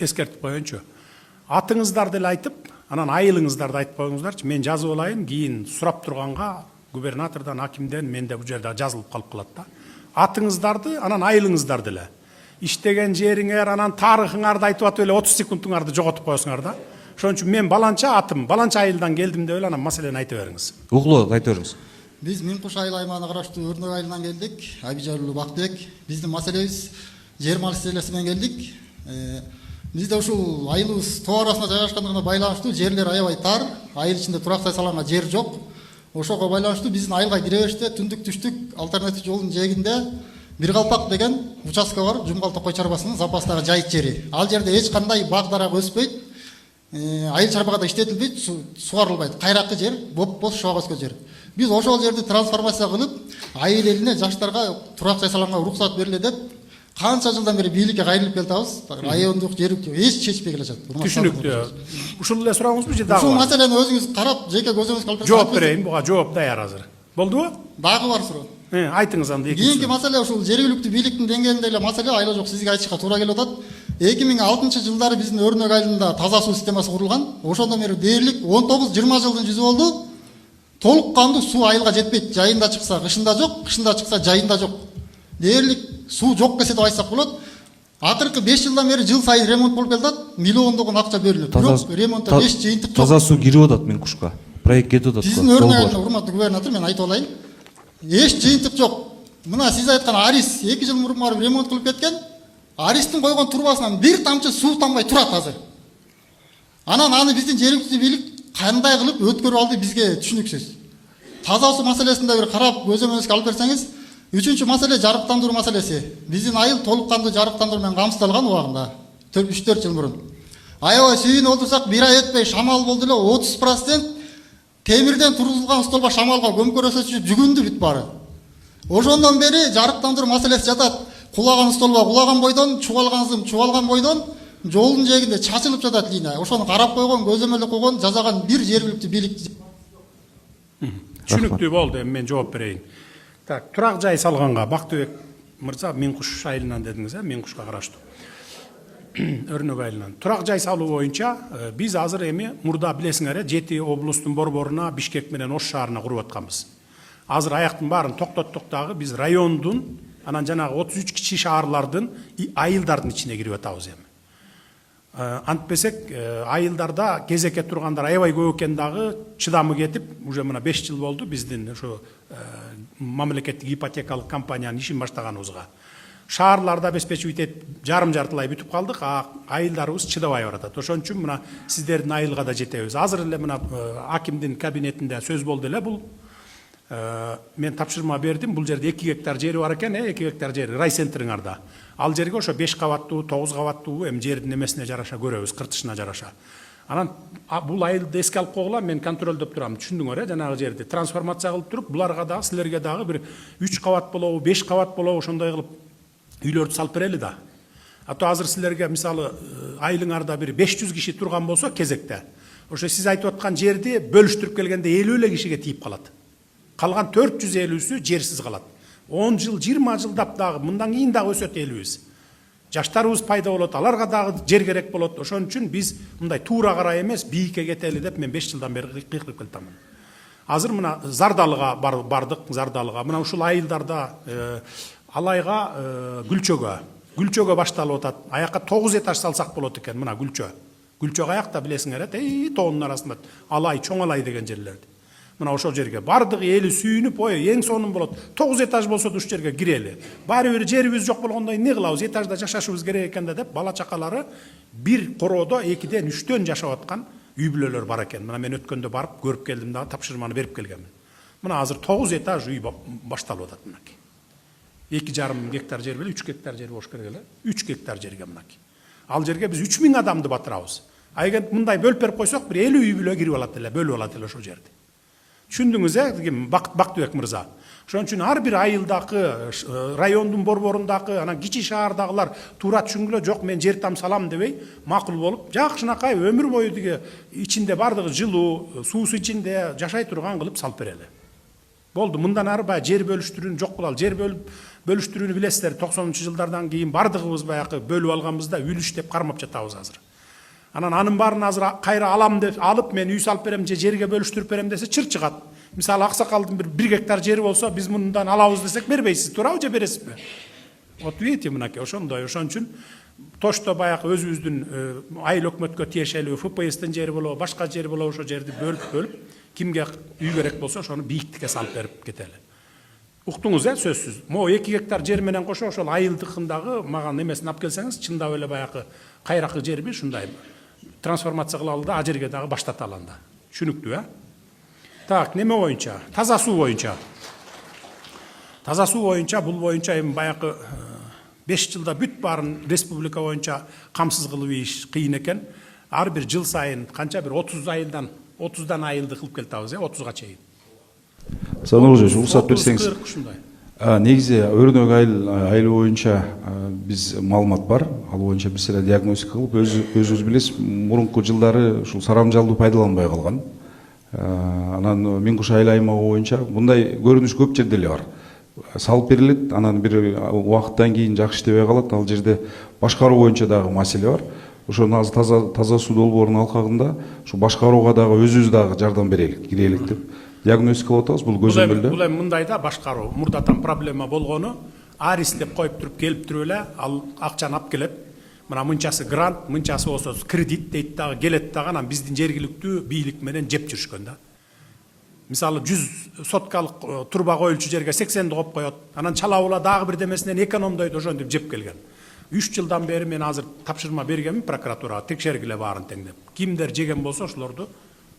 эскертип коеюнчу. Атыңыздарды эле айтып, анан айылыңыздарды айтып коюңуздарчы. Мен жазып алайын, кийин сурап турганга губернатордон, акимден менде бул жерде жазылып калып калат да. Атыңыздарды, анан айылыңыздарды эле. Иштеген жериңер, анан тарыхыңарды айтып атып эле 30 секундуңарды жоготуп коесуңар да. Ошон үчүн мен баланча атым, баланча айылдан келдим деп эле анан маселени айтып бериңиз. Угулуу айтып бериңиз. Біз Минкуш айыл аймағына қарашты Өрнөк айылынан келдік. Абижарұлы Бақтыбек. Біздің мәселебіз жер мәселесімен келдік. Бізде ушул айылыбыз тоо арасында жайгашкандыгына байланыштуу жерлер аябай тар, айыл ичинде турактай салганга жер жок. Ошого байланыштуу биздин айылга кире бериште түндүк түштүк альтернатив жолдун жээгинде Бир Калпак деген участка бар, Жумгалта кой чарбасынын запастагы жайыт жери. Ал жерде эч кандай бак дарак өспөйт, айыл чарбага да иштетилбейт, сугарылбайт. Кайракы жер, боп-боз шоок өскөн жер. Биз ошол жерди трансформация кылып, айыл элине, жаштарга турак жай салганга уруксат бериле деп, канча жылдан бери бийликке кайрылып келатабыз. Райондук, жердик эч чечпей келе жатат. Түшүнүктүү. Ушул эле сурооңузбу же дагы? Ушул маселени өзүңүз карап, жеке көзүңүзгө алып жооп берейин, буга жооп даяр азыр. Болдубу? Дагы бар суроо. Айтыңыз анда. Кийинки маселе ушул жергиликтүү бийликтин деңгээлинде эле маселе, айла жок сизге айтышка туура келип атат. 2006 жылдары биздин Өрнөк айылында таза суу системасы курулган. Ошондон бери дээрлик 19-20 жылдын жүзү болду. Толук кандуу суу айылга жетпейт. Жайында чыкса кышында жок, кышында чыкса жайында жок. Дээрлик суу жок кесе деп айтсак болот. Акыркы 5 жылдан бери жыл сайын ремонт болуп келатат. Миллиондогон акча берилет. Бирок ремонтто 5 жыйынтык жок. Таза суу кирип атат Минкушка. Проект кетип атат. Биздин Өрнөк айылында, урматтуу губернатор, мен айтып алайын. Эч жыйынтык жок. Мына сиз айткан Арис 2 жыл мурун барып ремонт кылып кеткен. Аристин койгон турбасынан бир тамчы суу тамбай турат азыр. Анан аны биздин жергиликтүү бийлик кандай кылып өткөрүп алды бизге түшүнүксүз. Таза суу маселесинде бир карап көзөмөлгө алып берсеңиз, үчүнчү маселе жарыктандыруу маселеси. Биздин айыл толук кандуу жарыктандыруу менен камсыздалган убагында 3-4 жыл мурун. Аябай сүйүнүп отурсак, бир ай өтпөй шамал болду эле 30% темирден тургузулган столба шамалга көмкөрөсө жүгүндү бүт баары. Ошондон бери жарыктандыруу маселеси жатат. Кулаган столба кулаган бойдон, чубалган зым чубалган бойдон жолдун жээгинде чачылып жатат линия. Ошону карап койгон, көзөмөлдө койгон, жазаган бир жергиликтүү бийлик. Түшүнүктүү болду, эми мен жооп берейин. Так, турак жай салганга Бактыбек мырза Минкуш айылынан дедиңиз, Минкушка караштуу. Өрнөк айылынан. Турак жай салуу боюнча биз азыр эми мурда билесиңер, 7 облустун борборуна, Бишкек менен Ош шаарына куруп атканбыз. Азыр аяктын баарын токтоттук дагы биз райондун, анан жанагы 33 кичи шаарлардын айылдардын ичине кирип атабыз эми. Антпесек айылдарда кезекке тургандар аябай көп экен дагы, чыдамы кетип, уже мына 5 жыл болду биздин ошо мамлекеттик ипотекалык компаниянын ишин баштаганыбызга. Шаарларда обеспечивать этип жарым-жартылай бүтүп калдык, айылдарыбыз чыдабай баратат. Ошон үчүн мына сиздердин айылга да жетебиз. Азыр эле мына акимдин кабинетинде сөз болду эле бул. Мен тапшырма бердим, бул жерде 2 гектар жери бар экен, 2 гектар жери райцентриңарда. Ал жерге ошо 5 кабаттуу, 9 кабаттуу эми жердин эмесине жараша көрөбүз, кыртышына жараша. Анан бул айылды эске алып койгула, мен контролдоп турам, түшүндүңөр, жанагы жерди трансформация кылып туруп, буларга дагы силерге дагы бир 3 кабат болобу, 5 кабат болобу, ошондой кылып үйлөрдү салып берели да. Ато азыр силерге мисалы айылыңарда бир 500 киши турган болсо кезекте, ошо сиз айтып аткан жерди бөлүштүрүп келгенде 50 эле кишиге тийип калат. Калган 450-сү жерсиз калат. 10 жыл, 20 жылдап дагы мындан кийин дагы өсөт элибиз. Жаштарыбыз пайда болот, аларга дагы жер керек болот. Ошон үчүн биз мындай туура карай эмес, бийикке кетели деп мен 5 жылдан бери кыйкырып келатамын. Азыр мына Зардалыга бардык, Зардалыга. Мына ушул айылдарда Алайга Гүлчөгө башталып атат. Аякка 9 этаж салсак болот экен, мына Гүлчө. Гүлчө аякта билесиңер, тоонун арасында Алай, Чоң Алай деген жерлерди. Мына ошол жерге бардык эли сүйүнүп, эң сонун болот. 9 этаж болсо да ушул жерге кирели. Баары бир жерибиз жок болгондой эмне кылабыз? Этажда жашашыбыз керек экен да деп бала чакалары бир короодо 2ден 3төн жашап аткан үй бүлөлөр бар экен. Мына мен өткөндө барып көрүп келдим дагы, тапшырманы берип келгенмин. Мына азыр 9 этаж үй башталып атат мынакей. 2,5 гектар жер беле 3 гектар жер болуш керек эле. 3 гектар жерге мынакей. Ал жерге биз 3000 адамды батырабыз. Эгер мындай бөлүп берип койсок, бир 50 үй бүлө кирип алат эле, бөлүп алат эле ошол жерди. Түшүндүңүз, Бактыбек мырза. Ошон үчүн ар бир айылдагы, райондун борборундагы, анан кичи шаардагылар туура түшүнгүлө, жок мен жер там салам дебей, макул болуп, жакшынакай өмүр бою ичинде бардыгы жылуу, суусу ичинде жашай турган кылып салып берели. Болду, мындан ары баягы жер бөлүштүрүүнү жок кылалы. Жер бөлүштүрүүнү билесиздер, 90-жылдардан кийин бардыгыбыз баягы бөлүп алганбызда үлүш деп кармап жатабыз азыр. Анын баарын азыр кайра алам деп алып, мен үй салып берем же жерге бөлүштүрүп берем десе чыр чыгат. Мисалы аксакалдын бир гектар жери болсо, биз мындан алабыз десек бербейсиз, туурабы же бересизби? Вот видите, мынакей ошондой. Ошон үчүн Тошто баягы өзүбүздүн айыл өкмөткө тиешелүү ФПСтин жери болобу, башка жери болобу, ошо жерди бөлүп, кимге үй керек болсо ошону бийиктикке салып берип кетели. Уктуңуз, сөзсүз. Могу 2 гектар жер менен кошо ошол айылдыкындагы маган эмесин алып келсеңиз, чындап эле баягы кайракы жерби ушундай трансформация кылалы да, а жерге дагы баштаталы анда. Түшүнүктүү, Так, неме боюнча? Таза суу боюнча. Таза суу боюнча, бул боюнча эми баягы 5 жылда бүт баарын республика боюнча камсыз кылып иш кыйын экен. Ар бир жыл сайын канча бир 30дан айылды кылып келатабыз, 30га чейин. Санал Кожоевич, уруксат берсеңиз. Ушундай. Негизи Өрнөк айылы боюнча биз маалымат бар. Ал боюнча бир сыйра диагностика кылып, өзүңүз билесиз, мурунку жылдары ушул сарамжалды пайдаланбай калган. Анан Миңкуш айыл аймагы боюнча мындай көрүнүш көп жерде эле бар. Салып берилет, анан бир убакыттан кийин жакшы иштебей калат. Ал жерде башкаруу боюнча дагы маселе бар. Ошону азыр таза суу долбоорунун алкагында ушу башкарууга дагы өзүбүз дагы жардам берелик, кирелик деп диагностикалап атабыз. Бул көзөмөлдө. Бул эми мындай да башкаруу. Мурдатан проблема болгону Арис деп коюп туруп келип туруп эле ал акчаны алып келет. Мына мынчасы грант, мынчасы болсо кредит дейт дагы, келет дагы, анан биздин жергиликтүү бийлик менен жеп жүрүшкөн да. Мисалы 100 соткалык турба коюлчу жерге 80 коюп коет. Анан чалабыла дагы бир демесинен экономдойт, ошентип жеп келген. 3 жылдан бери мен азыр тапшырма бергенмин прокуратурага, текшергиле баарын тең деп. Кимдер жеген болсо ошолорду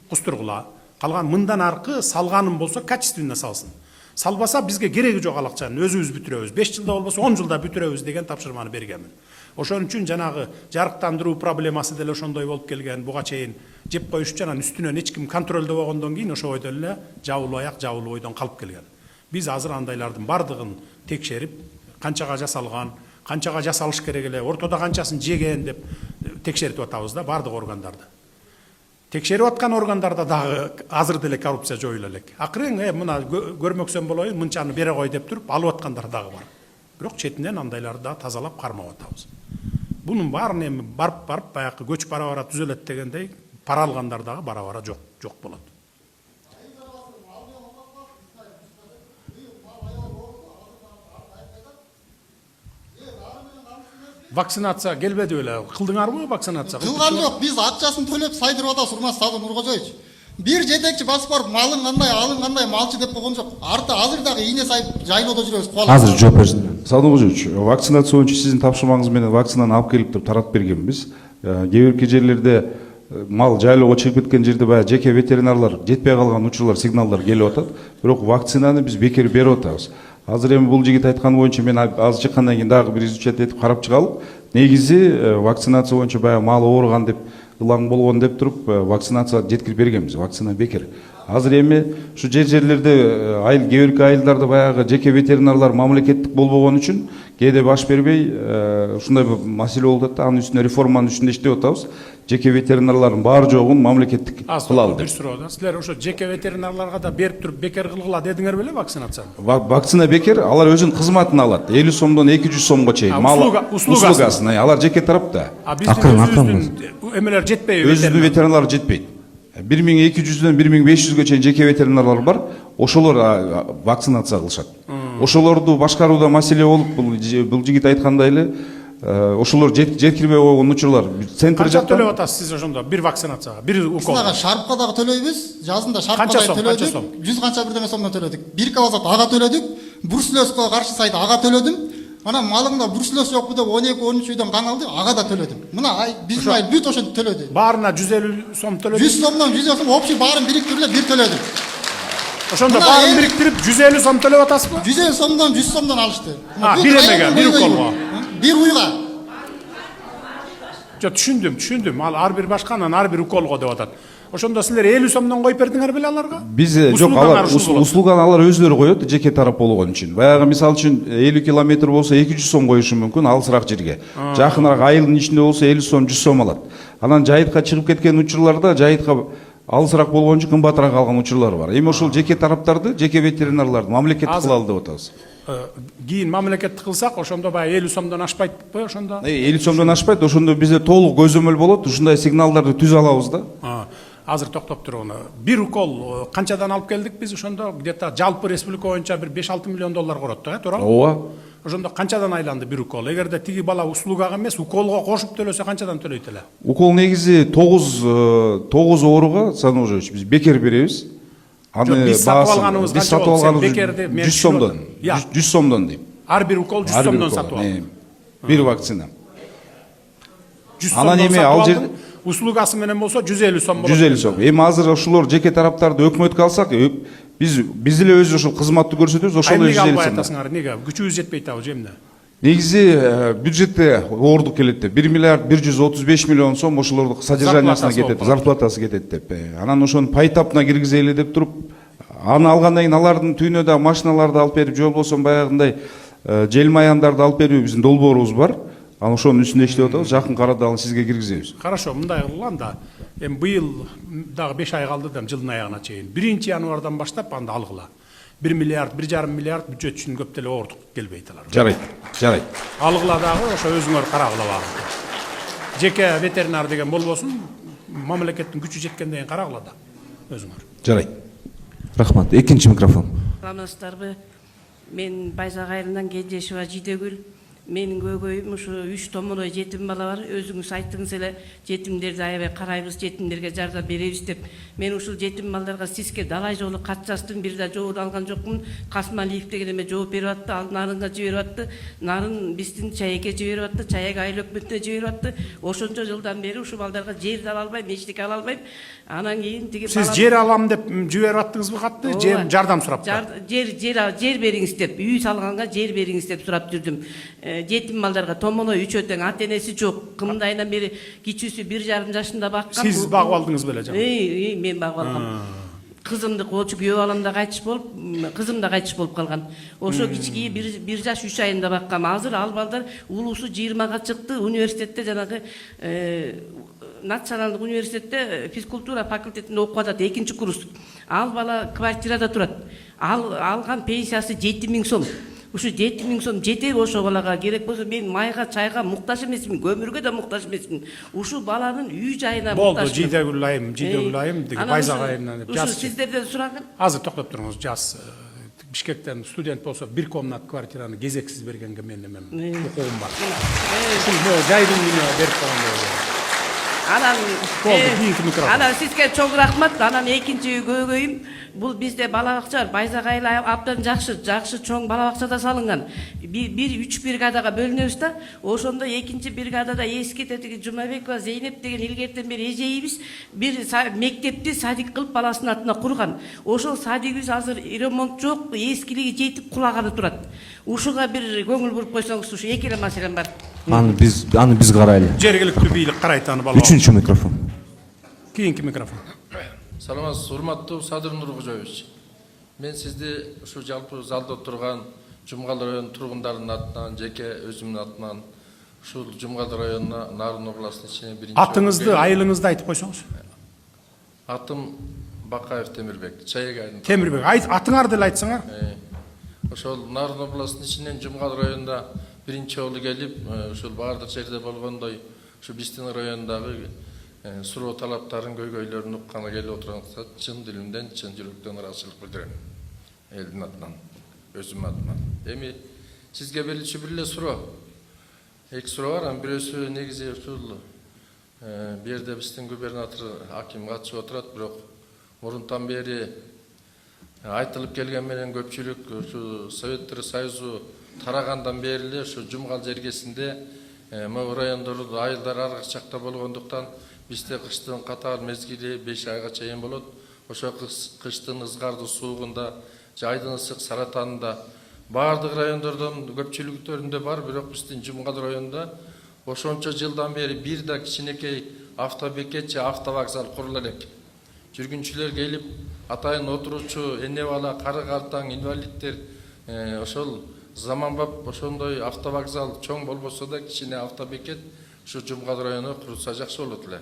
кустургула. Калган мындан аркы салганым болсо качественно салсын. Салбаса бизге кереги жок ал акчанын, өзүбүз бүтүрөбүз. 5 жылда болбосо 10 жылда бүтүрөбүз деген тапшырманы бергенмин. Ошон үчүн жанагы жарыктандыруу проблемасы деле ошондой болуп келген. Буга чейин жеп коюш үчүн анан үстүнөн эч ким контролдо болгондон кийин ошо бойдон эле жабылуу ойдон калып келген. Биз азыр андайлардын бардыгын текшерип, канчага жасалган, канчага жасалыш керек эле, ортодо канчасын жеген деп текшерип атабыз да бардык органдарды. Текшерип аткан органдарда дагы азыр деле коррупция жоюла элек. Акырын мына көрмөксөн болоюн, мынчаны бере кой деп туруп алып аткандар дагы бар. Бирок четинен андайларды да тазалап кармап атабыз. Бунун баарын эми барып баягы көч бара түзөлөт дегендей, пара алгандар дагы бара жок болот. Вакцинация келбеди беле? Кылдыңарбы вакцинация? Кылган жок, биз акчасын төлөп сайдырып атабыз, урмат Садыр Нуркожоевич. Бир жетекчи басып барып малың кандай малчы деп койгон жок. Азыр дагы ийне сайып жайлоодо жүрөбүз. Азыр жооп берсин. Садыр Кожоевич, вакцинация боюнча сиздин тапшырмаңыз менен вакцинаны алып келип туруп таратып бергенбиз. Кээ бирки жерлерде мал жайлоого чыгып кеткен жерде баягы жеке ветеринарлар жетпей калган учурлар, сигналдар келип атат. Бирок вакцинаны биз бекер берип атабыз. Азыр эми бул жигит айткан боюнча мен аз чыккандан кийин дагы бир изучать этип карап чыгалып, негизи вакцинация боюнча баягы малы ооруган деп ылаң болгон деп туруп вакцинация жеткирип бергенбиз. Вакцина бекер. Азыр эми ушу жерлерде айыл кээ бирки айылдарда баягы жеке ветеринарлар мамлекеттик болбогон үчүн кээде баш бербей ушундай бир маселе болуп атат да, анын үстүнө реформанын үстүндө иштеп атабыз. Жеке ветеринарлардын баары жогун мамлекеттик кылалы деп. Силер ошо жеке ветеринарларга да берип туруп бекер кылгыла дедиңер беле вакцинацияны? Вакцина бекер, алар өзүнүн кызматын алат. 50 сомдон 200 сомго чейин. Услугасын, алар жеке тарапта. Биздин эмелер жетпейби? Өзүнүн ветеринарлары жетпейт. 1200дөн 1500ге чейин жеке ветеринарлар бар. Ошолор вакцинация кылышат. Ошолорду башкарууда маселе болуп, бул жигит айткандай эле ошолор жеткирбей койгон учурлар центр жакта. Төлөп атасыз сиз ошондо бир вакцинацияга, бир укол. Сага шарпка дагы төлөйбүз. Жазында шарпка төлөдүк. 100 канча бирдеме сомдон төлөдүк. Бирковазат ага төлөдүк. Бруцеллезга каршы сайда ага төлөдүм. Анан малыңда бруцеллез жокпу деп 12-13 үйдөн кан алды, ага да төлөдүм. Мына биздин айыл бүт ошентип төлөдү. Баарына 150 сом төлөдүм. 100 сомдон 100 сом общий баарын бириктирип эле бир төлөдүм. Ошондо баарын бириктирип 150 сом төлөп атасызбы? 150 сомдон 100 сомдон алышты. Бир эмеге, бир уколго. Бир уйга. Жок, түшүндүм. Ал ар бир башканан ар бир уколго деп атат. Ошондо силер 50 сомдон коюп бердиңер беле аларга? Биз жок, алар услуганы алар өзлөрү коет, жеке тарап болгон үчүн. Баягы мисалы үчүн 50 километр болсо 200 сом коюшу мүмкүн, алысыраак жерге. Жакыныраак айылдын ичинде болсо 50 сом, 100 сом алат. Анан жайытка чыгып кеткен учурларда жайытка алысыраак болгон үчүн кымбатыраак алган учурлар бар. Эми ошол жеке тараптарды, жеке ветеринарларды мамлекеттик кылалы деп атабыз. Кийин мамлекеттик кылсак, ошондо баягы 50 сомдон ашпайтпы ошондо? 50 сомдон ашпайт, ошондо бизде толук көзөмөл болот, ушундай сигналдарды түзө алабыз да. Азыр токтоп туруңуна. Бир укол канчадан алып келдик биз ошондо? Где-то жалпы республика боюнча бир 5-6 миллион доллар корот да, туура? Ооба. Ошондо канчадан айланды бир укол? Эгерде тиги бала услугага эмес, уколго кошуп төлөсө канчадан төлөйт эле? Укол негизи 9 ооруга, Санужевич, биз бекер беребиз. Аны биз сатып алганыбыз биз канча сатып болду? алганыбыз Бекерди 100 сомдон. 100 сомдон дейм. Ар бир укол 100 сомдон сатып алдым. Бир вакцина. 100 Анан сомдон эми сатып ал алдым. Услугасы менен болсо 150 сом болот. 150 сом. Эми азыр ошолор жеке тараптарды өкмөткө алсак, биз эле өзү ошол кызматты көрсөтөбүз, ошол эле 150 сом. Албай атасыңар, неге? Күчүбүз жетпейт абы жемде. Негизи бюджетте оордук келет деп 1 миллиард 135 миллион сом ошолордун содержаниясына кетет, зарплатасы кетет деп. Анан ошону поэтапно киргизели деп туруп, аны алгандан кийин алардын түйүнө да машиналарды алып берип, же болбосо баягындай желмаяндарды алып берүү биздин долбоорубуз бар. Анан ошонун үстүндө иштеп атабыз. Жакын арада аны сизге киргизебиз. Хорошо, мындай кылган да. Эми быйыл дагы 5 ай калды да жылдын аягына чейин. 1-январдан баштап анда алгыла. 1 миллиард, 1,5 миллиард бюджет үчүн көп деле оордук келбейт алар. Жарайт. Алгыла дагы ошо өзүңөр карагыла багы. Жеке ветеринар деген болбосун, мамлекеттин күчү жеткенден кийин карагыла да өзүңөр. Жарайт. Рахмат. Экинчи микрофон. Саламатсыздарбы? Мен Байзак айылынан Кенжешова Жидегүл. Менин көйгөйүм ушу 3 томоной жетим бала бар. Өзүңүз айттыңыз эле, жетимдерди аябай карайбыз, жетимдерге жардам беребиз деп. Мен ушул жетим балдарга сизге далай жолу кат жаздым, бир да жооп алган жокмун. Касмалиев деген эме жооп берип атты, ал Нарынга жиберип атты. Нарын биздин Чаекке жиберип атты, Чаек айыл өкмөтүнө жиберип атты. Ошончо жылдан бери ушул балдарга жер да ала албайм, эчтеке ала албайм. Анан кийин тиги Сиз жер алам деп жиберип аттыңызбы катты? Же жардам сурап? Жер бериңиз деп, үй салганга жер бериңиз деп сурап жүрдүм. Жетим балдарга томоной үчөө тең ата энеси жок. Кымдайынан бери кичүүсү 1,5 жашында баккан. Сиз багып алдыңыз беле жана? Мен багып алгам. Кызымды кочу күйөө балам да кайтыш болуп, кызым да кайтыш болуп калган. Ошо кички 1 жаш 3 айында баккам. Азыр ал балдар улусу 20га чыкты. Университетте жанагы Националдык университетте физкультура факультетинде окуп атат, 2-курс. Ал бала квартирада турат. Алган пенсиясы 7000 сом. Ушу 7000 сом жетеби ошо балага? Керек болсо мен майга, чайга муктаж эмесмин, көмүргө да муктаж эмесмин. Ушу баланын үй жайына муктаж. Болду, Жидегүл айым деген Байзак айынан деп жаз. Ушу сиздерден сураган. Азыр токтоп туруңуз, жаз. Бишкектен студент болсо 1 комнат квартираны кезексиз бергенге мен эмем укугум бар. Ушул жайдын үйүнө берип койгондо. Анан сизге чоң рахмат. Анан экинчи көйгөйүм, бул бизде бала бакча бар. Байзак айыл абдан жакшы чоң бала бакчада салынган. 3 бригадага бөлүнөбүз да. Ошондо экинчи бригадада эски тетиги Жумабекова Зейнеп деген илгертен бери эжейибиз бир мектепти садик кылып баласынын атына курган. Ошол садигибиз азыр ремонт жок, эскилиги жетип кулаганы турат. Ушуга бир көңүл буруп койсоңуз, ушу эки эле маселем бар. Аны биз карайлы. Жергиликтүү бийлик карайт аны бала. Үчүнчү микрофон. Кийинки микрофон. Саламатсыз, урматтуу Садыр Нуркожоевич. Мен сизди ушу жалпы залда турган Жумгал району тургундарынын атынан, жеке өзүмдүн атынан ушул Жумгал районуна Нарын областынын ичине биринчи. Атыңызды, айылыңызды айтып койсоңуз. Атым Бакаев Темирбек, Чаек айылынын. Темирбек, атыңарды эле айтсаңар. Ошол Нарын областынын ичинен Жумгал районунда биринчи жолу келип, ушул баардык жерде болгондой, ушу биздин райондогу суроо талаптарын, көйгөйлөрүн укканы келип отурган чын дилимден, чын жүрөктөн ыраазычылык билдирем. Элдин атынан, өзүмдүн атыман. Эми сизге берилчү бир эле суроо. Эки суроо бар, анын бирөөсү негизи ушул бу жерде биздин губернатор аким катышып отурат, бирок мурунтан бери айтылып келген менен көпчүлүк ушу Советтер Союзу тарагандан бери эле ушу Жумгал жергесинде могу райондордо айылдар аркы жакта болгондуктан бизде кыштын катар мезгили 5 айга чейин болот. Ошо кыштын ызгарды суугунда, жайдын ысык саратанында баардык райондордон көпчүлүктөрүндө бар, бирок биздин Жумгал районунда ошончо жылдан бери бир да кичинекей автобекет же автовокзал курула элек. Жүргүнчүлөр келип, атайын отуручу эне бала, кары картаң, инвалидтер ошол заманбап ошондой автовокзал чоң болбосо да кичине автобекет ушу Жумгал районуна курулса жакшы болот эле.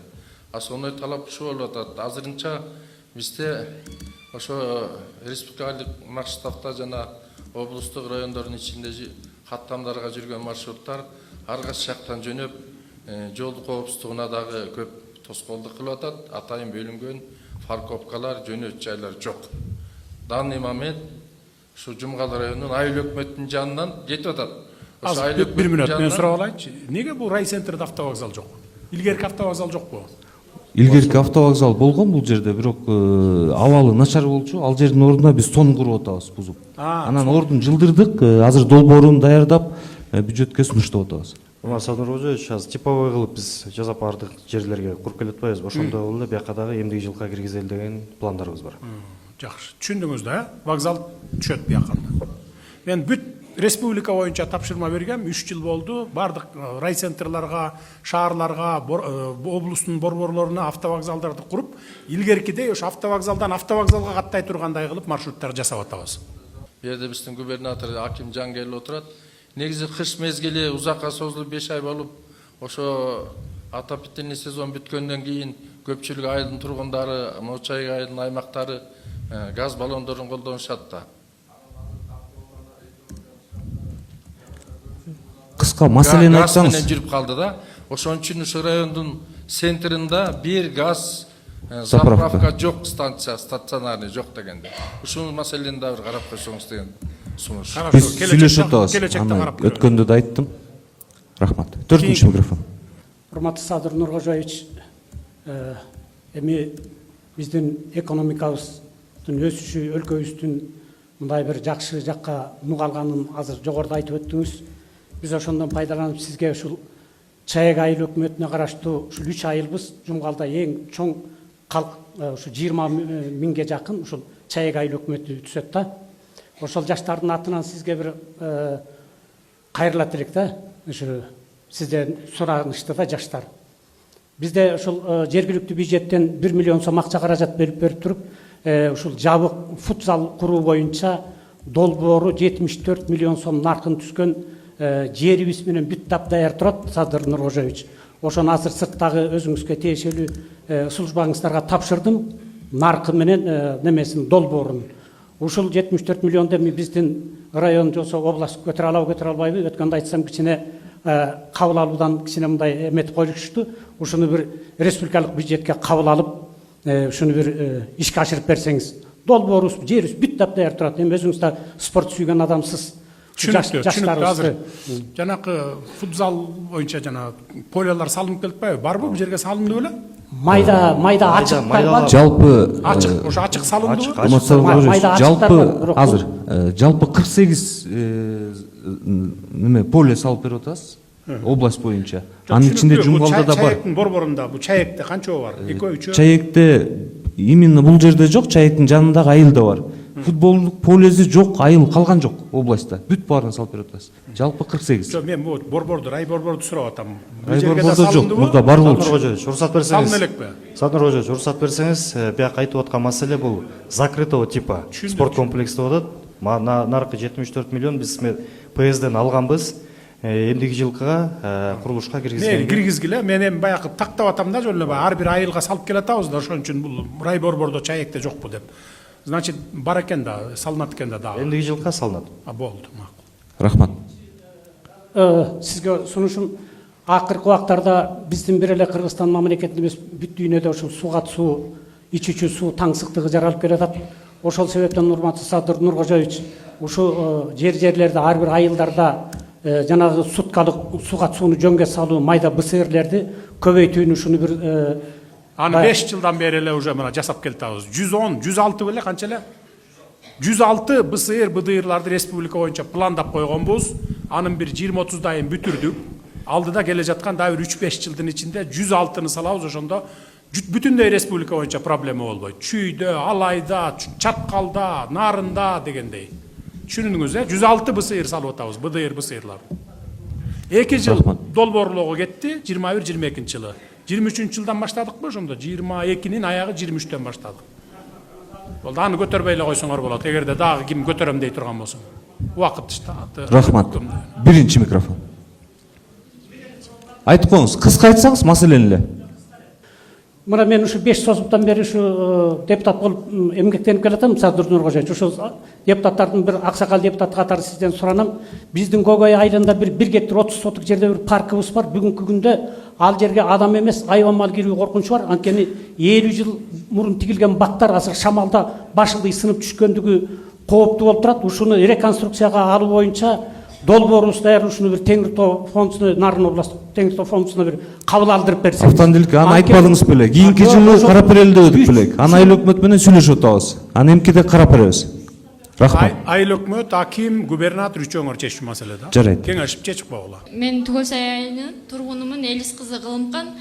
Основной талап ушу болуп атат. Азырынча бизде ошо республикалык масштабта жана облустук райондордун ичинде каттамдарга жүргөн маршруттар ар кайсы жактан жөнөп, жол коопсуздугуна дагы көп тоскоолдук кылып атат. Атайын бөлүнгөн парковкалар, жөнөтү жайлар жок. Данный момент ушу Жумгал районунун айыл өкмөтүнүн жанынан кетип атат. Азыр бир мүнөт мен сурап алайынчы. Неге бул райцентрде автовокзал жок? Илгерки автовокзал жокпу? Илгерки автовокзал болгон бул жерде, бирок абалы начар болчу. Ал жердин ордуна биз тон куруп атабыз, бузуп. Анан ордун жылдырдык, азыр долбоорун даярдап бюджетке сунуштап атабыз. Садыр Рожевич, азыр типовой кылып биз жасап бардык жерлерге куруп келе атпайбызбы? Ошондой эле бияка дагы эмдиги жылга киргизели деген пландарыбыз бар. Жакшы. Түшүндүңүз да, вокзал түшөт бияканда. Мен бүт республика боюнча тапшырма бергем, 3 жыл болду. Бардык райцентрларга, шаарларга, облустун борборлоруна автовокзалдарды куруп, илгеркидей ошо автовокзалдан автовокзалга каттай тургандай кылып маршруттар жасап атабыз. Бу жерде биздин губернатор Аким Жан келип отурат. Негизи кыш мезгили узакка созулуп 5 ай болуп, ошо отопительный сезон бүткөндөн кийин көпчүлүк айылдын тургундары, Мочайга айылдын аймактары газ баллондорун колдонушат да. Кыска маселени Газ айтсаңыз. менен жүрүп калды да. Ошон үчүн ушу райондун центринде бир газ заправка жок, станция стационарный жок дегенде. Ушул маселени да бир карап койсоңуз деген сунуш. Биз сүйлөшүп атабыз. Аны өткөндө да айттым. Рахмат. 4-нчү микрофон. Урматтуу Садыр Нуркожоевич, эми биздин экономикабыздын өсүшү, өлкөбүздүн мындай бир жакшы жакка нугалганын азыр жогоруда айтып өттүңүз. Биз ошондон пайдаланып сизге ушул Чаек айыл өкмөтүнө караштуу ушул 3 айылбыз Жумгалда эң чоң калк ушу 20 миңге жакын ушул Чаек айыл өкмөтү түзөт да. Ошол жаштардын атынан сизге бир кайрылат элек да. Ушу сизден суранышты да жаштар. Бизде ушул жергиликтүү бюджеттен 1 миллион сом акча каражат берип туруп, ушул жабык футзал куруу боюнча долбоору 74 миллион сом наркын түскөн жерибиз менен бүт даяр турат, Садыр Нуркожоевич. Ошону азыр сырттагы өзүңүзгө тиешелүү службаңыздарга тапшырдым, наркы менен немесин долбоорун. Ушул 74 миллионду эми биздин район жолсо область көтөрө алабы, көтөрө албайбы? Өткөндө айтсам кичине кабыл алуудан кичине мындай эметип коюлушту. Ушуну бир республикалык бюджетке кабыл алып, ушуну бир ишке ашырып берсеңиз. Долбоорубуз, жерибиз бүт даяр турат. Эми өзүңүз да спорт сүйгөн адамсыз. Түшүнүктүү. Азыр жанакы футзал боюнча жана полялар салынып келиппайбы? Барбы бул жерге салынды беле? Майда ачык бар. Жалпы Ачык, ошо ачык салындыбы? Жалпы азыр жалпы 48 неме поле салып берип атасыз. Область боюнча. Анын ичинде Жумгалда да бар. Чаектин борборунда бул Чаекте канча бар? 2-3. Чаекте именно бул жерде жок, Чаектин жанындагы айылда бар. Футболдук полеси жок, айыл калган жок областта. Бүт баарын салып берип атасыз. Жалпы 48. Жок, мен бул борборду, рай борборду сурап атам. Рай борбордо жок, мурда бар болчу. Уруксат берсеңиз. Салын элекпи? Садыр Рожевич, уруксат берсеңиз, бияка айтып аткан маселе бул закрытого типа спорт комплекси деп атат. Наркы 74 миллион биз ПСДен алганбыз. Эмдиги жылкыга курулушка киргизген. Мен киргизгиле, мен эми баягы тактап атам да, жөн эле ар бир айылга салып келатабыз да, ошон үчүн бул рай борбордо Чаекте жокпу деп. Значит, бар экен да, салынат экен да дагы. Эмдиги жылкыга салынат. Болду, макул. Рахмат. Сизге сунушум, акыркы убактарда биздин бир эле Кыргызстан мамлекетинде эмес, бүт дүйнөдө ушул сугат суу, ичүүчү суу таңсыктыгы жаралып келатат. Ошол себептен урматтуу Садыр Нуркожоевич, ушу жерлерде ар бир айылдарда жанагы суткалык сугат сууну жөнгө салуу майда БСРлерди көбөйтүүнү ушуну бир аны 5 жылдан бери эле уже мына жасап келатабыз. 110, 106 беле канча эле? 106 БСР, БДРларды республика боюнча пландап койгонбуз. Анын бир 20-30дайын бүтүрдүк. Алдыда келе жаткан дагы бир 3-5 жылдын ичинде 106-ны салабыз, ошондо бүтүндөй республика боюнча проблема болбойт. Чүйдө, Алайда, Чаткалда, Нарында дегендей. Түшүндүңүз, 106 БСР салып атабыз, БДР БСРлар. 2 жыл долбоорлоого кетти, 21-22 жылы. 23 жылдан баштадыкпы ошондо? 22-нин аягы 23-төн баштадык. Болду, аны көтөрбөй эле койсоңор болот, эгерде дагы ким көтөрөм дей турган болсо. Убакыт иштати. Рахмат. 1-нчи микрофон. Айтып коюңуз, кыска айтсаңыз маселени эле. мына мен ушу 5 созуптан бери ушу депутат болуп эмгектенип келатам, Садыр Нуркожоевич. Ошол депутаттардын бир аксакал депутат катары сизден суранам. Биздин Көкөй айылында бир гектар 30 соток жерде бир паркыбыз бар. Бүгүнкү күндө ал жерге адам эмес, айван мал кирүү коркунучу бар. Анткени 50 жыл мурун тигилген баттар азыр шамалда башылдый сынып түшкөндүгү кооптуу болуп турат. Ушуну реконструкцияга алуу боюнча долбоорубуз даяр, ушуну бир Теңир Тоо фондусуна, Нарын областык Теңир Тоо фондусуна бир кабыл алдырып берсеңиз. Автандилик аны айтпадыңыз беле. Кийинки жылы карап берели дедик белек. Аны айыл өкмөт менен сүйлөшүп атабыз. Аны эмкиде карап беребиз. Рахмат. Айыл өкмөт, аким, губернатор үчөөңөр чечүү маселе да. Жарайт. Кеңешип чечип койгула. Мен Түгөлсай айылынын тургунумун, Элис кызы Кылымкан.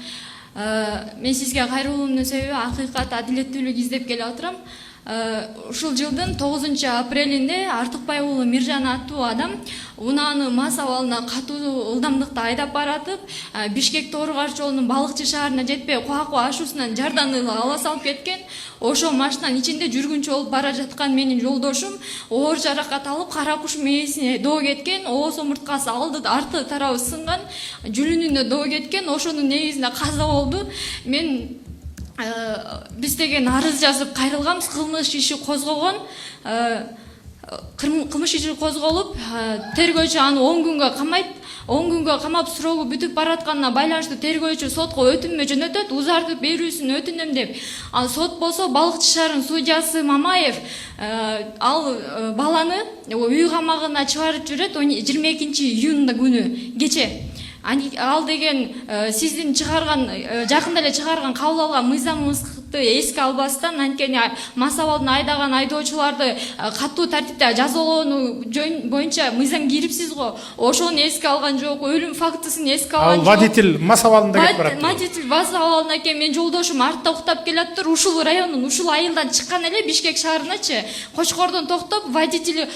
Мен сизге кайрылуумдун себеби акыйкат, адилеттүүлүк издеп келе атырам. Ушул жылдын 9 апрелинде Артыкбай уулу Миржан аттуу адам унааны мас абалына катуу ылдамдыкта айдап баратып, Бишкек Тооругаш жолунун Балыкчы шаарына жетпей Куаку ашуусунан жардан ыла ала салып кеткен. Ошо машинанын ичинде жүргүнчү болуп бара жаткан менин жолдошум оор жаракат алып кара куш мээсине доо кеткен, ооз омурткасы арты тарабы сынган, жүлүнүнө доо кеткен. Ошонун негизинде каза болду. Мен биз деген арыз жазып кайрылганбыз, кылмыш иши козгогон. Кылмыш иши козголуп, тергөөчү аны 10 күнгө камайт. 10 күнгө камап сроогу бүтүп баратканына байланыштуу тергөөчү сотко өтүнмө жөнөтөт, узартып берүүсүн өтүнөм деп. Ал сот болсо Балыкчы шаарынын судьясы Мамаев ал баланы үй камагына чыгарып жиберет 22 июнда күнү кече. Ал деген сиздин жакында эле чыгарган кабыл алган мыйзамыңызды эске албастан, анткени мас абалдын айдаган айдоочуларды катуу тартипте жазалоону боюнча мыйзам кирипсиз го. Ошону эске алган жок, өлүм фактысын эске алган жок. Ал водитель мас абалында кетип барат. Водитель мас абалында экен, мен жолдошум артта уктап келаптыр. Ушул райондун, ушул айылдан чыккан эле Бишкек шаарыначы Кочкордон токтоп, водитель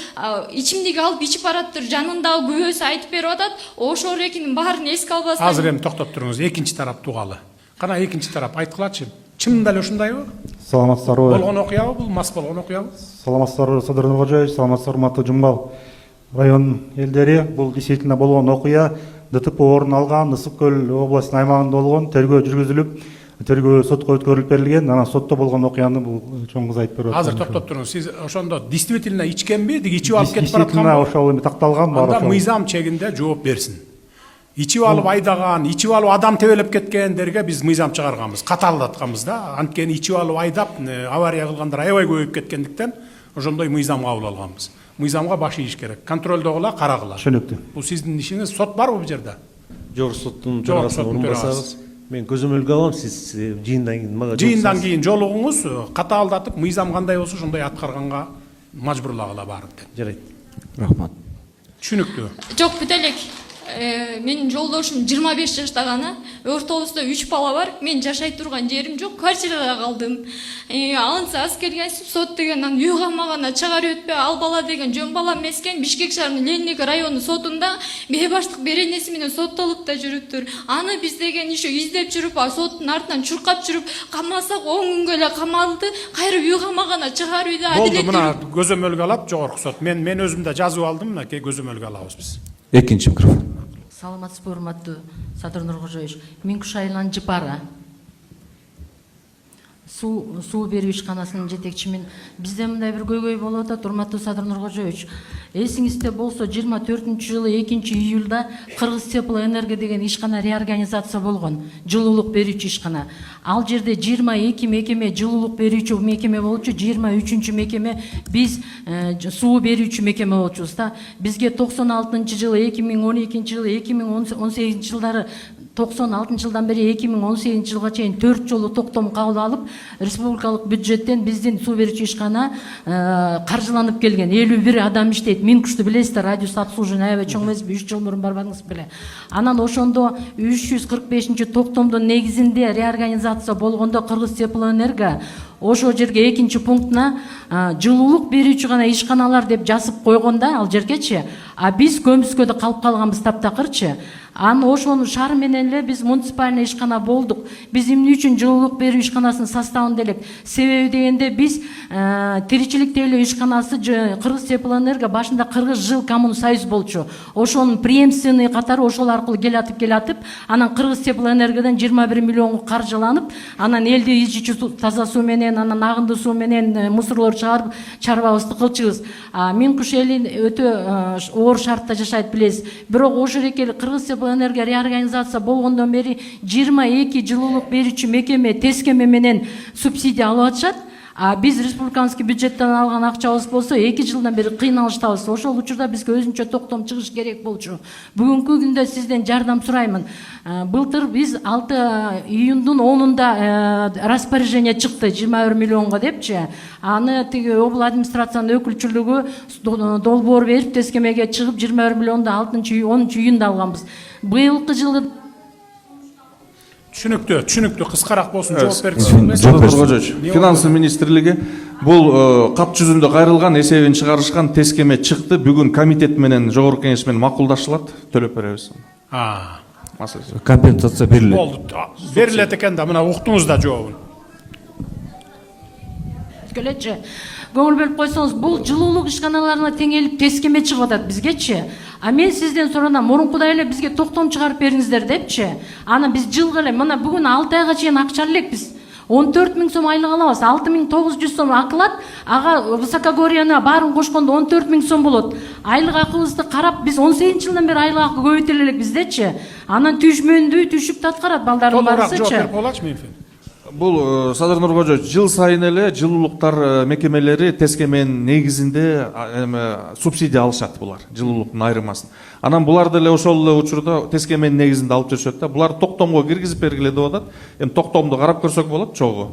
ичимдик алып ичип бараттыр. Жанындагы күбөсү айтып берип атат. Ошол рекинин баарын эске албастан. Азыр эми токтоп туруңуз, экинчи тарап тугалы. Кана экинчи тарап айткылачы. Чынында эле ушундайбы? Саламатсыздарбы? Болгон окуябы бул, мас болгон окуябы? Саламатсыздарбы, Садыр Нуркожоевич, саламатсыздар урматтуу Жумбал район элдери. Бул действительно болгон окуя. ДТП орун алган, Ысык көл областынын аймагында болгон, тергөө жүргүзүлүп, тергөө сотко өткөрүлүп берилген. Анан сотто болгон окуяны бул чоң кыз айтып берип атат. Азыр токтоп туруңуз. Сиз ошондо действительно ичкенби, ичип алып кетип Действительно баратканбы? ошол эми такталган бар. Анда мыйзам чегинде жооп берсин. Ичип алып айдаган, ичип алып адам тебелеп кеткендерге биз мыйзам чыгарганбыз, катаалдатканбыз да. Анткени ичип алып айдап авария кылгандар аябай көбөйүп кеткендиктен ошондой мыйзам кабыл алганбыз. Мыйзамга баш ийиш керек. Контролдогула, карагыла. Түшүнүктүү. Бул сиздин ишиңиз. Сот барбы бул жерде? Жогорку соттун төрагасынын орунбасарыбыз. Мен көзөмөлгө алам, сиз жыйындан кийин мага жыйындан кийин жолугуңуз катаалдатып, мыйзам кандай болсо ошондой аткарганга мажбурлагыла баарын. жарайт. Рахмат. Түшүнүктүү. Жок, бүт элек. Менин жолдошум 25 жашта гана, ортобузда 3 бала бар. Мен жашай турган жерим жок, квартирада калдым. Алынса аз келгенсип, сот деген аны үй камагына чыгарып өтпөй, ал бала деген жөн бала эмес экен. Бишкек шаарынын Леник району сотунда бейбаштык беренеси менен соттолуп да жүрүптүр. Аны биз деген иши издеп жүрүп, соттун артынан чуркап жүрүп, камасак 10 күнгө эле камалды, кайра үй камагына чыгарууйду адилеттүү. Болду, мына көзөмөлгө алат жогорку сот. Мен өзүм да жазып алдым, мынакей көзөмөлгө алабыз биз. Экинчи микрофон. Саламатсызбы, урматтуу Садыр Нуркожоевич. Минкуш айылынан Жыпара. Суу берүү ишканасынын жетекчимин. Бизде мындай бир көйгөй болуп атат, урматтуу Садыр Нуркожоевич. Эсиңизде болсо 24-жылы 2-июлда Кыргыз Теплоэнерго деген ишкана реорганизация болгон, жылуулук берүүчү ишкана. Ал жерде 22 мекеме жылуулук берүүчү мекеме болчу, 23-мекеме биз суу берүүчү мекеме болчубуз да. Бизге 96-жылы, 2012-жылы, 2018-жылдары 96-жылдан бери 2018-жылга чейин 4 жолу токтом кабыл алып, республикалык бюджеттен биздин суу берүүчү ишкана каржыланып келген. 51 адам иштейт. Минкушты билесиздер, радиус обслуживания аябай чоң эмес, 3 жыл мурун барбадыңыз беле. Анан ошондо 345-токтомдун негизинде реорганизация болгондо Кыргыз Теплоэнерго ошол жерге экинчи пунктуна жылуулук берүүчү гана ишканалар деп жазып койгон да ал жергечи. А биз көмүскөдө калып калганбыз таптакырчы. Аны ошонун шаар менен эле биз муниципальный ишкана болдук. Биз эмне үчүн жылуулук берүү ишканасынын составында элек? Себеби дегенде биз тиричилик тейлөө ишканасы Кыргыз Теплоэнерго башында Кыргыз жыл коммун союз болчу. Ошонун преемственный катары ошол аркылуу келатып, анан Кыргыз Теплоэнергодон 21 миллионго каржыланып, анан элди ичүүчү таза суу менен, анан агынды суу менен мусорлорду чыгарып чарбабызды кылчубуз. Минкуш эли өтө оор шартта жашайт билесиз. Бирок ошол эки Кыргыз Теплоэнерго реорганизация болгондон бери 22 жылуулук берүүчү мекеме тескеме менен субсидия алып атышат. А биз республиканский бюджеттен алган акчабыз болсо 2 жылдан бери кыйналыштабыз. Ошол учурда бизге өзүнчө токтом чыгыш керек болчу. Бүгүнкү күндө сизден жардам сураймын. Былтыр биз 6 июндун 10-унда распоряжение чыкты 21 миллионго депчи. Аны тиги обл администрациянын өкүлчүлүгү долбоор берип тескемеге чыгып 21 миллионду 10 июнда алганбыз. Быйылкы жылы түшүнүктүү кыскараак болсун, жооп бергиле. Нуркожоевич, финансы министрлиги бул кап жүзүндө кайрылган эсебин чыгарышкан тескеме чыкты. Бүгүн комитет менен жогорку кеңеш менен макулдашылат. Төлөп беребиз. Компенсация берилет. Болду. Берилет экен да, мына уктуңуз да жообун. Келечи. Көңүл бөлүп койсоңуз, бул жылуулук ишканаларына теңелип тескеме чыгып атат бизгечи. А мен сизден суранам, мурункудай эле бизге токтом чыгарып бериңиздер депчи. Аны биз жылга эле, мына бүгүн 6 айга чейин акча элек биз. 14 000 сом айлык алабыз, 6900 сом акылат, ага высокогорьяны баарын кошкондо 14 000 сом болот. Айлык акыбызды карап, биз 18 жылдан бери айлык акы көбөйтөлө элек биздечи. Анан түшмөндүү түшүктү аткарат балдардын барысычы. Жооп берип болачы мен. Бул Садыр Нуркожоевич, жыл сайын эле жылуулуктар мекемелери тескеменин негизинде субсидия алышат булар, жылуулуктун айырмасын. Анан буларды эле ошол эле учурда тескеменин негизинде алып жүрүшөт да. Булар токтомго киргизип бергиле деп атат. Эми токтомду карап көрсөк болот, чогуу.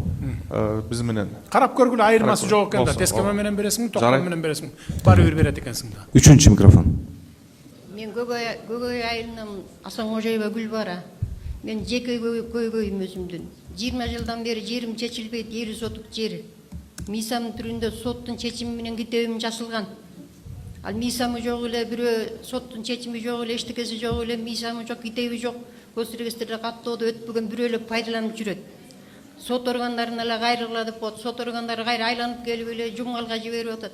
Биз менен. Карап көргүлө, айырмасы жок экен да. Тескеме менен бересиңби, токтом менен бересиңби? Баары бир берет экенсиң да. Үчүнчү микрофон. Мен Көкөй айылынан Асанкожоева Гүлбара. Мен жеке көйгөйүм өзүмдүн. 20 жылдан бери жерим чечилбейт, 50 сотук жер. Мисамын түрүндө соттун чечими менен китебим жасылган. Ал мисамы жок эле, бирөө соттун чечими жок эле, эчтекеси жок эле, мисамы жок, китеби жок. Госрегистрде каттоодо өтпөгөн бирөө эле пайдаланып жүрөт. Сот органдарына эле кайрыгыла деп коет. Сот органдары кайра айланып келип эле жумгалга жиберип атат.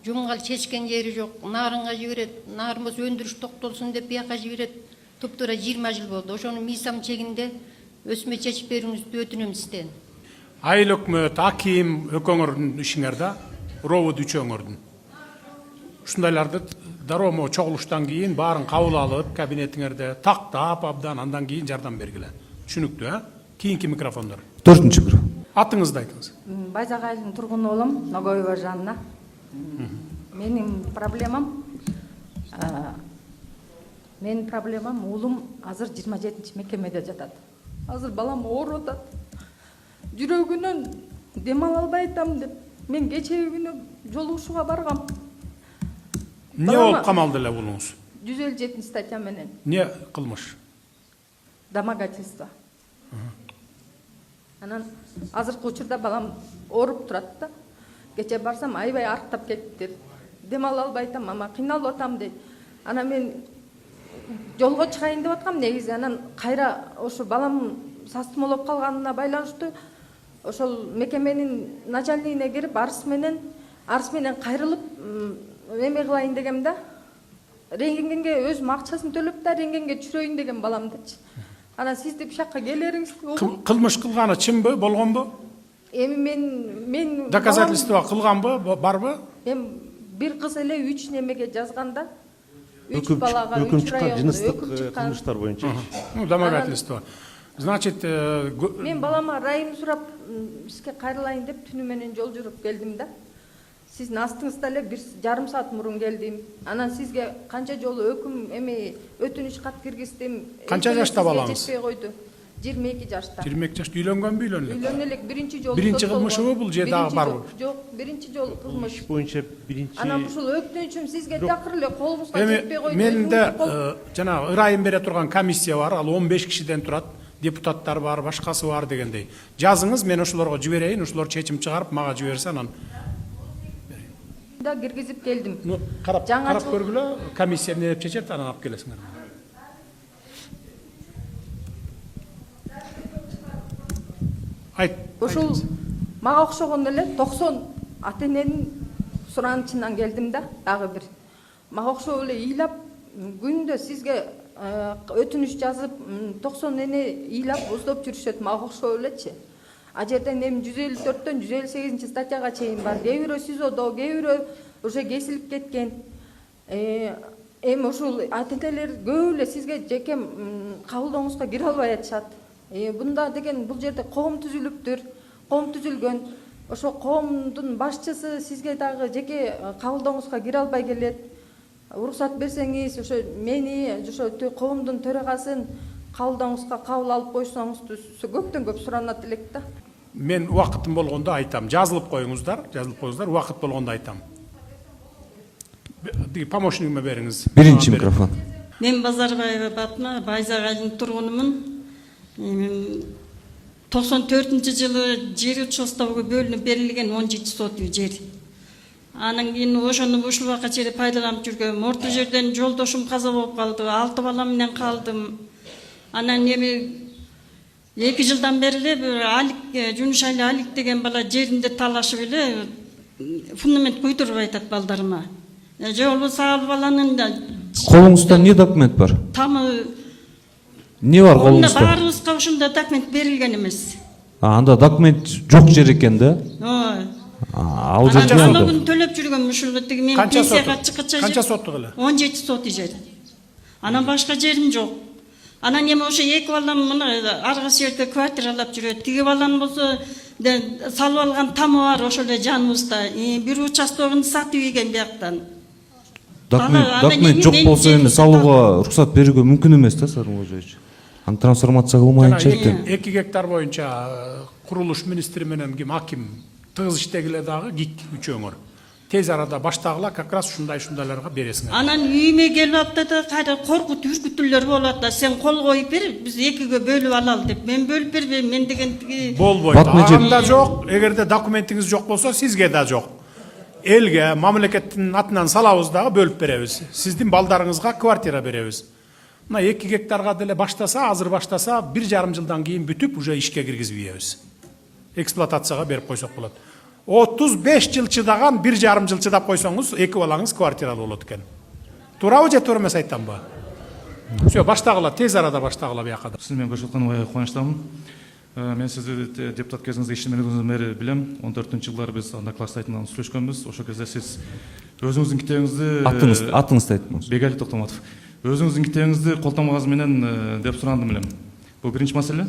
Жумгал чечкен жери жок, нарынга жиберет. Нарын болсо өндүрүш токтолсун деп бияка жиберет. Туптура 20 жыл болду. Ошонун мисам чегинде өсмө чечип берүүңүздү өтүнөм сизден. Айыл өкмөт, аким өкөңөрдүн ишиңерде, ровод үчөөңөрдүн. Ушундайларды дароо чогулуштан кийин баарын кабыл алып, кабинетиңерде тактап абдан, андан кийин жардам бергиле. Түшүнүктүү, Кийинки микрофондор. 4-нчү микрофон. Атыңызды айтыңыз. Байзак айылынын тургуну болом, Ногоева Жанна. Менин проблемам уулум азыр 27-чи мекемеде жатат. Азыр балам ооруп атат. Жүрөгүнөн дем ала албай атам деп мен кечеги күнү жолугушууга баргам. Эмне болуп камалды эле уулуңуз? 157 статья менен. Эмне кылмыш? Домогательство. Анан азыркы учурда балам ооруп турат да. Кече барсам аябай арыктап кетти. Дем ала албай атам, мама кыйналып атам дейт. Анан мен жолго чыгайын деп аткам негизи. Анан кайра ошо балам састымолоп калганына байланыштуу ошол мекеменин начальнигине кирип арыз менен кайрылып эме кылайын дегем да. Рентгенге өзүм акчасын төлөп да рентгенге түшүрөйүн деген баламдычы. Анан сиз деп шакка келериңизди. Кылмыш кылганы чынбы, болгонбу? Эми мен доказательство кылганбы, барбы? Эми бир кыз эле 3 немеге жазганда 3 балага 3 районда жыныстык кылмыштар боюнча. Домогательство. Значит, мен балама райым сурап бизге кайрылайын деп түнү менен жол жүрүп келдим да. Сиздин астыңызда эле 1,5 саат мурун келдим. Анан сизге канча жолу өкүм эми өтүнүч кат киргиздим. Канча жашта балаңыз? 22 жашта. 22 жашта үйлөнгөнбү, үйлөнбөйбү? Үйлөнгөн элек биринчи жолу. Биринчи кылмышыбы бул же дагы барбы? Жок, биринчи жолу кылмыш. Боюнча биринчи. Анан ушул өктүнчүм сизге такыр эле колубузга жетпей койду. Менде жана ырайым бере турган комиссия бар, ал 15 кишиден турат. депутаттар бар, башкасы бар дегендей. Жазыңыз, мен ошолорго жиберейин, ошолор чечим чыгарып мага жиберсе анан да киргизип келдим. карап көргүлө, комиссия эмне деп чечет, анан алып келесиңер. Айт. Ошол мага окшогон эле 90 ата эненин суранычынан келдим да, дагы бир. Мага окшоп эле ыйлап күндө сизге өтүнүш жазып 90 эне ыйлап уздоп жүрүшөт, мага окшоп элечи. А жерден эми 154-төн 158 статьяга чейин бар. Кээ бирөө СИЗОдо, кээ бирөө уже кесилип кеткен. Эми ушул ата энелер көп эле сизге жеке кабылдооңузга кире албай атышат. Бунда деген бул жерде коом түзүлүптүр, коом түзүлгөн. Ошо коомдун башчысы сизге дагы жеке кабылдооңузга кире албай келет. Уруксат берсеңиз, ошо мени, ошо коомдун төрагасын кабылдооңузга кабыл алып койсоңуз көптөн көп суранат элек да. Мен убакытым болгондо айтам, жазылып коюңуздар, убакыт болгондо айтам. Помощнигиме бериңиз. Биринчи микрофон. Мен Базарбаева Батма, Байзак айылынын тургунумун. 94-жылы жер участогу бөлүнүп берилген 17 сот үй жер. Анан кийин ошону ушул убакка чейин пайдаланып жүргөм. Орто жерден жолдошум каза болуп калды, 6 бала менен калдым. Анан эми 2 жылдан бери эле бир Алик, Жунушали Алик деген бала жеринде талашып эле фундамент куйдуруп айтат балдарыма. Же болбосо ал баланын Колуңузда эмне документ бар? Тамы Не бар колуңузда? Баарыбызга ушундай документ берилген эмес. Анда документ жок жер экен да? Ой. Ал жерде налогун төлөп жүргөм ушул тиги мен пенсияга чыккача. Канча соттук эле? 17 сот жер. Анан башка жерим жок. Анан эми ошо 2 балам мына аркы жерде квартиралап жүрөт. Тиги баланын болсо салып алган тамы бар ошол эле жаныбызда. Бир участогун сатып ийген бияктан. Документ жок болсо эми салууга уруксат берүүгө мүмкүн эмес да, Сарым Кожоевич. Аны трансформация кылмайынча экен. 2 гектар боюнча курулуш министри менен аким тыгыз иштегиле дагы гик үчөөңөр. Тез арада баштагыла как раз ушундайларга бересиңер. Анан үйүмө келип атты да кайра коркут үркүтүүлөр болот да, сен кол коюп бер, биз 2ге бөлүп алалы деп. Мен бөлүп бербейм, мен деген болбойт. Анда жок, эгерде документиңиз жок болсо, сизге да жок. Элге, мамлекеттин атынан салабыз дагы бөлүп беребиз. Сиздин балдарыңызга квартира беребиз. Мына 2 гектарга деле баштаса, азыр баштаса, 1,5 жылдан кийин бүтүп, уже ишке киргизбейбиз. Эксплуатацияга берип койсок болот. 35 жыл чыдаган, 1,5 жыл чыдап койсоңуз, 2 балаңыз квартиралуу болот экен. Туурабы же туура эмес айтамбы? Всё, баштагыла, тез арада баштагыла буяка. Сиз менен көрсөткөнүмө кубанычтамын. Мен сизди депутат кезиңизде иштемегениңизден бери билем. 14-жылдары биз анда класс сайтынан сүйлөшкөнбүз. Ошол кезде сиз өзүңүздүн китебиңизди атыңызды айтыңыз. Бегали Токтоматов. Өзүңүздүн китебиңизди колтонмагыңыз менен деп сурандым элем. Бул биринчи маселе.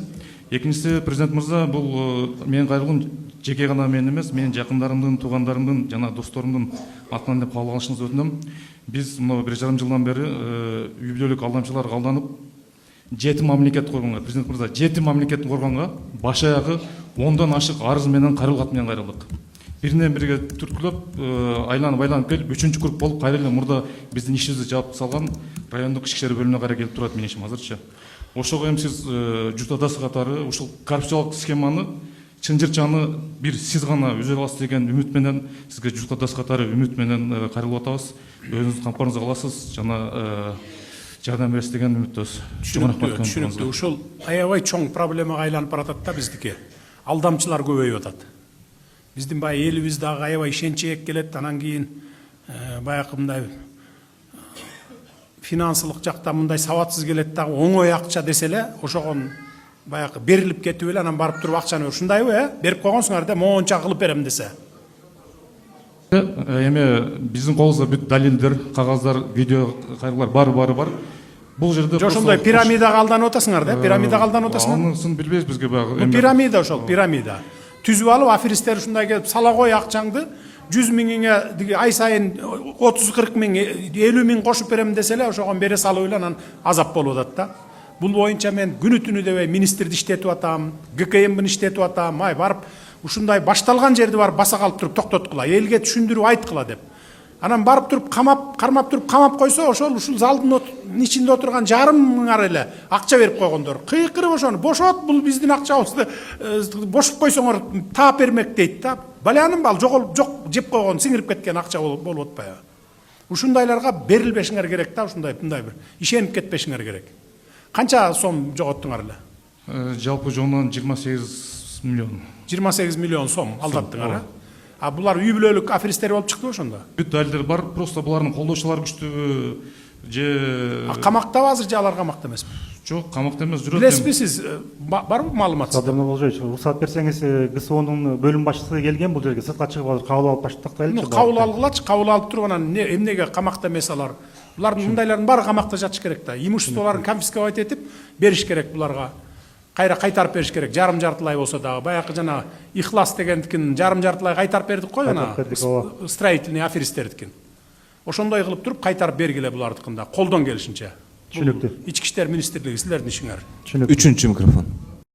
Экинчиси, президент мырза, бул менин кайрылуум жеке гана мен эмес, менин жакындарымдын, туугандарымдын жана досторумдун атынан деп кабыл алышыңызды өтүнөм. Биз мына 1,5 жылдан бери үй бүлөлүк алдамчылар алданып, 7 мамлекет коргонго, президент мырза, 7 мамлекет коргонго баш аягы 10дон ашык арыз менен кайрылуу кат менен кайрылдык. Биринен бирге түрткүлөп, айланып келип, 3-чү круг болуп кайра эле мурда биздин ишибизди жаап салган райондук ички иштер бөлүмүнө кайра келип турат менин ишим азырчы. Ошого эми сиз журт адасы катары ушул коррупциялык схеманы чынжырчаны бир сиз гана үзө аласыз деген үмүт менен сизге журт адасы катары үмүт менен кайрылып атабыз. Өзүңүздүн кампарыңызга аласыз жана жардам бересиз деген үмүттөбүз. Түшүнүктүү. Ушул аябай чоң проблемага айланып баратат да биздики. Алдамчылар көбөйүп атат. Биздин баягы элибиз дагы аябай ишенчээк келет, анан кийин баягы мындай финансылык жакта мындай сабатсыз келет дагы, оңой акча десе эле, ошогон баягы берилип кетип эле анан барып туруп акчаны ушундайбы, берип койгонсуңар да, моңонча кылып берем десе. Эми биздин колубузда бүт далилдер, кагаздар, видео кайрылар бар. Бул жерде ошондой пирамидага алданып атасыңар да, пирамидага алданып атасыңар. Анысын билбейбиз бизге баягы. Бул пирамида ошол, пирамида. Түзүп алып, аферисттер ушундай келип, сала кой акчаңды, 100 миңиңе ай сайын 30-40 миң, 50 миң кошуп берем десе эле, ошогон бере салып эле анан азап болуп атат да. Бул боюнча мен күнү түнү дебей министрди иштетип атам, ГКМбин иштетип атам, барып ушундай башталган жерди барып баса калып туруп токтоткула, элге түшүндүрүп айткыла деп. Анан барып туруп кармап туруп камап койсо, ошол ушул залдын ичинде отурган жарым мыңар эле акча берип койгондор. Кыйкырып ошону бошот, бул биздин акчабызды бошоп койсоңор таап бермек дейт да. Балянын бал жок жеп койгон, сиңирип кеткен акча болуп атпайбы? Ушундайларга берилбешиңер керек да, ушундай мындай бир ишенип кетпешиңер керек. Канча сом жоготтуңар эле? Жалпы жонунан 28 миллион. 28 миллион сом алдаттыңар, а булар үй бүлөлүк аферисттер болуп чыкты ошондо? Бүт далилдер бар, просто булардын колдоочулары күчтүүбү же камактабы азыр же алар камакта эмеспи? Жок, камакта эмес, жүрөт. Билесизби сиз, барбы маалымат? Садыр Нургожоевич, уруксат берсеңиз, ГСОнун бөлүм башчысы келген бул жерге, сыртка чыгып азыр кабыл алып баштактайлычы. Кабыл алгылачы, кабыл алып туруп анан эмнеге камакта эмес алар? Булардын мындайлардын баары камакта жатыш керек да. Имуществолорун конфисковать этип бериш керек буларга. Кайра кайтарып бериш керек, жарым-жартылай болсо дагы. Баягы жана Ихлас дегендикин жарым-жартылай кайтарып бердик го, жана строительный аферисттердикин. Ошондой кылып туруп кайтарып бергиле булардыкында, колдон келишинче. Түшүнүктүү. Ички иштер министрлиги силердин ишиңер. Үчүнчү микрофон.